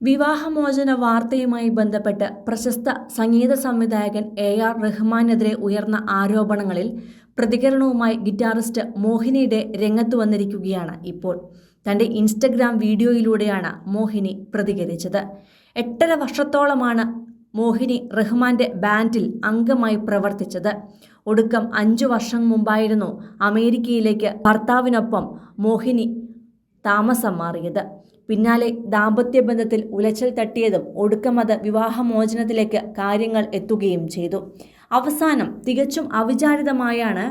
വിവാഹമോചന വാർത്തയുമായി ബന്ധപ്പെട്ട് പ്രശസ്ത സംഗീത സംവിധായകൻ AR റഹ്മാനെതിരെ ഉയർന്ന ആരോപണങ്ങളിൽ പ്രതികരണവുമായി ഗിറ്റാറിസ്റ്റ് മോഹിനി ഡേ രംഗത്ത് വന്നിരിക്കുകയാണ് ഇപ്പോൾ. തന്റെ ഇൻസ്റ്റഗ്രാം വീഡിയോയിലൂടെയാണ് മോഹിനി പ്രതികരിച്ചത്. 8.5 വർഷത്തോളമാണ് മോഹിനി റഹ്മാന്റെ ബാൻഡിൽ അംഗമായി പ്രവർത്തിച്ചത്. ഒടുക്കം 5 വർഷം മുമ്പായിരുന്നു അമേരിക്കയിലേക്ക് ഭർത്താവിനൊപ്പം മോഹിനി താമസം മാറിയത്. പിന്നാലെ ദാമ്പത്യ ബന്ധത്തിൽ ഉലച്ചിൽ തട്ടിയതും ഒടുക്കം അത് വിവാഹമോചനത്തിലേക്ക് കാര്യങ്ങൾ എത്തുകയും ചെയ്തു. അവസാനം തികച്ചും അവിചാരിതമായാണ്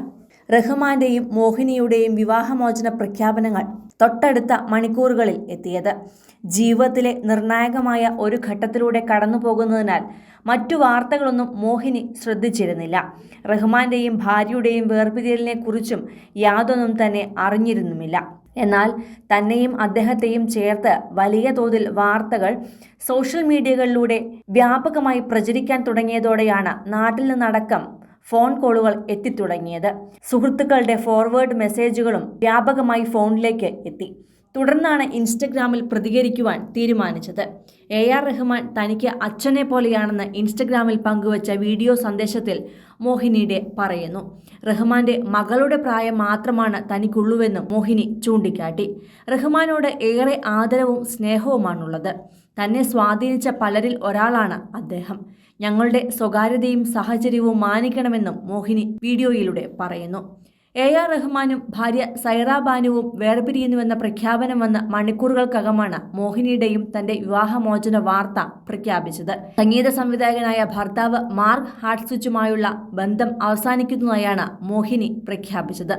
റഹ്മാന്റെയും മോഹിനിയുടെയും വിവാഹമോചന പ്രഖ്യാപനങ്ങൾ തൊട്ടടുത്ത മണിക്കൂറുകളിൽ എത്തിയത്. ജീവിതത്തിലെ നിർണായകമായ ഒരു ഘട്ടത്തിലൂടെ കടന്നു പോകുന്നതിനാൽ മറ്റു വാർത്തകളൊന്നും മോഹിനി ശ്രദ്ധിച്ചിരുന്നില്ല. റഹ്മാന്റെയും ഭാര്യയുടെയും വേർപിരിയലിനെ കുറിച്ചും യാതൊന്നും തന്നെ അറിഞ്ഞിരുന്നുമില്ല. എന്നാൽ തന്നെയും അദ്ദേഹത്തെയും ചേർത്ത് വലിയ തോതിൽ വാർത്തകൾ സോഷ്യൽ മീഡിയകളിലൂടെ വ്യാപകമായി പ്രചരിക്കാൻ തുടങ്ങിയതോടെയാണ് നാട്ടിൽ നിന്നടക്കം ഫോൺ കോളുകൾ എത്തിത്തുടങ്ങിയത്. സുഹൃത്തുക്കളുടെ ഫോർവേഡ് മെസ്സേജുകളും വ്യാപകമായി ഫോണിലേക്ക് എത്തി. തുടർന്നാണ് ഇൻസ്റ്റഗ്രാമിൽ പ്രതികരിക്കുവാൻ തീരുമാനിച്ചത്. AR റഹ്മാൻ തനിക്ക് അച്ഛനെ പോലെയാണെന്ന് ഇൻസ്റ്റഗ്രാമിൽ പങ്കുവച്ച വീഡിയോ സന്ദേശത്തിൽ മോഹിനി ഡേ പറയുന്നു. റഹ്മാന്റെ മകളുടെ പ്രായം മാത്രമാണ് തനിക്കുള്ളൂവെന്നും മോഹിനി ചൂണ്ടിക്കാട്ടി. റഹ്മാനോട് ഏറെ ആദരവും സ്നേഹവുമാണുള്ളത്. തന്നെ സ്വാധീനിച്ച പലരിൽ ഒരാളാണ് അദ്ദേഹം. ഞങ്ങളുടെ സ്വകാര്യതയും സാഹചര്യവും മാനിക്കണമെന്നും മോഹിനി വീഡിയോയിലൂടെ പറയുന്നു. AR റഹ്മാനും ഭാര്യ സൈറ ബാനുവും വേർപിരിയുന്നുവെന്ന പ്രഖ്യാപനം വന്ന മണിക്കൂറുകൾക്കകമാണ് മോഹിനിയുടെയും തന്റെ വിവാഹമോചന വാർത്ത പ്രഖ്യാപിച്ചത്. സംഗീത സംവിധായകനായ ഭർത്താവ് മാർക്ക് ഹാർട്ട്സ്വിച്ചുമായുള്ള ബന്ധം അവസാനിക്കുന്നതായാണ് മോഹിനി പ്രഖ്യാപിച്ചത്.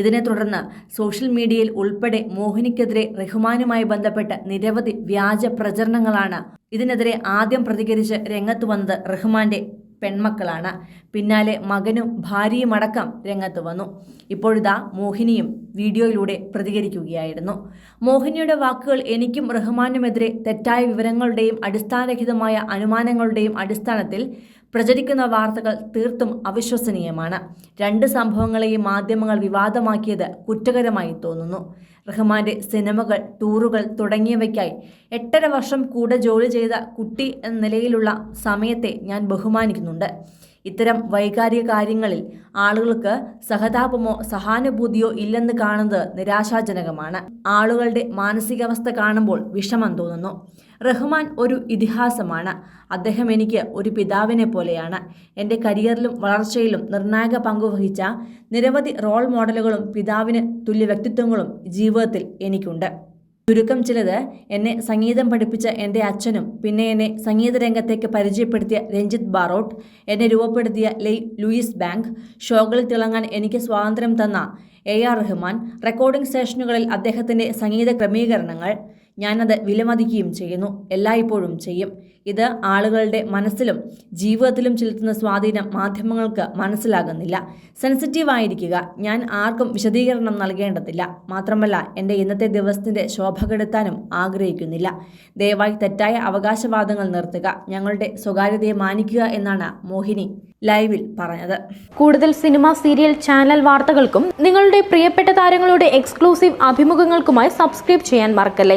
ഇതിനെ തുടർന്ന് സോഷ്യൽ മീഡിയയിൽ ഉൾപ്പെടെ മോഹിനിക്കെതിരെ റഹ്മാനുമായി ബന്ധപ്പെട്ട് നിരവധി വ്യാജ പ്രചരണങ്ങളാണ്. ഇതിനെതിരെ ആദ്യം പ്രതികരിച്ച് രംഗത്ത് വന്നത് റഹ്മാന്റെ പെൺമക്കളാണ്. പിന്നാലെ മകനും ഭാര്യയുമടക്കം രംഗത്ത് വന്നു. ഇപ്പോഴിതാ മോഹിനിയും വീഡിയോയിലൂടെ പ്രതികരിക്കുകയായിരുന്നു. മോഹിനിയുടെ വാക്കുകൾ എനിക്കും റഹ്മാനുമെതിരെ തെറ്റായ വിവരങ്ങളുടെയും അടിസ്ഥാനരഹിതമായ അനുമാനങ്ങളുടെയും അടിസ്ഥാനത്തിൽ പ്രചരിക്കുന്ന വാർത്തകൾ തീർത്തും അവിശ്വസനീയമാണ്. 2 സംഭവങ്ങളെയും മാധ്യമങ്ങൾ വിവാദമാക്കിയത് കുറ്റകരമായി തോന്നുന്നു. റഹ്മാന്റെ സിനിമകൾ, ടൂറുകൾ തുടങ്ങിയവയ്ക്കായി 8.5 വർഷം കൂടെ ജോലി ചെയ്ത കുട്ടി എന്ന നിലയിലുള്ള സമയത്തെ ഞാൻ ബഹുമാനിക്കുന്നുണ്ട്. ഇത്തരം വൈകാരിക കാര്യങ്ങളിൽ ആളുകൾക്ക് സഹതാപമോ സഹാനുഭൂതിയോ ഇല്ലെന്ന് കാണുന്നത് നിരാശാജനകമാണ്. ആളുകളുടെ മാനസികാവസ്ഥ കാണുമ്പോൾ വിഷമം തോന്നുന്നു. റഹ്മാൻ ഒരു ഇതിഹാസമാണ്. അദ്ദേഹം എനിക്ക് ഒരു പിതാവിനെ പോലെയാണ്. എൻ്റെ കരിയറിലും വളർച്ചയിലും നിർണായക പങ്കുവഹിച്ച നിരവധി റോൾ മോഡലുകളും പിതാവിന് തുല്യ വ്യക്തിത്വങ്ങളും ജീവിതത്തിൽ എനിക്കുണ്ട്. ചുരുക്കം ചിലത്: എന്നെ സംഗീതം പഠിപ്പിച്ച എൻ്റെ അച്ഛനും പിന്നെ എന്നെ സംഗീത രംഗത്തേക്ക് പരിചയപ്പെടുത്തിയ രഞ്ജിത്ത് ബാറോട്ട്, എന്നെ രൂപപ്പെടുത്തിയ ലൂയിസ് ബാങ്ക്, ഷോകളിൽ തിളങ്ങാൻ എനിക്ക് സ്വാതന്ത്ര്യം തന്ന AR റഹ്മാൻ, റെക്കോർഡിംഗ് സ്റ്റേഷനുകളിൽ അദ്ദേഹത്തിൻ്റെ സംഗീത ക്രമീകരണങ്ങൾ. ഞാനത് വിലമതിക്കുകയും ചെയ്യുന്നു, എല്ലായ്പ്പോഴും ചെയ്യും. ഇത് ആളുകളുടെ മനസ്സിലും ജീവിതത്തിലും ചെലുത്തുന്ന സ്വാധീനം മാധ്യമങ്ങൾക്ക് മനസ്സിലാകുന്നില്ല. സെൻസിറ്റീവായിരിക്കുക. ഞാൻ ആർക്കും വിശദീകരണം നൽകേണ്ടതില്ല. മാത്രമല്ല എൻ്റെ ഇന്നത്തെ ദിവസത്തിൻ്റെ ശോഭ കെടുത്താനും ആഗ്രഹിക്കുന്നില്ല. ദയവായി തെറ്റായ അവകാശവാദങ്ങൾ നിർത്തുക. ഞങ്ങളുടെ സ്വകാര്യതയെ മാനിക്കുക എന്നാണ് മോഹിനി ലൈവിൽ പറഞ്ഞത്. കൂടുതൽ സിനിമ, സീരിയൽ, ചാനൽ വാർത്തകൾക്കും നിങ്ങളുടെ പ്രിയപ്പെട്ട താരങ്ങളുടെ എക്സ്ക്ലൂസീവ് അഭിമുഖങ്ങൾക്കുമായി സബ്സ്ക്രൈബ് ചെയ്യാൻ മറക്കല്ലേ.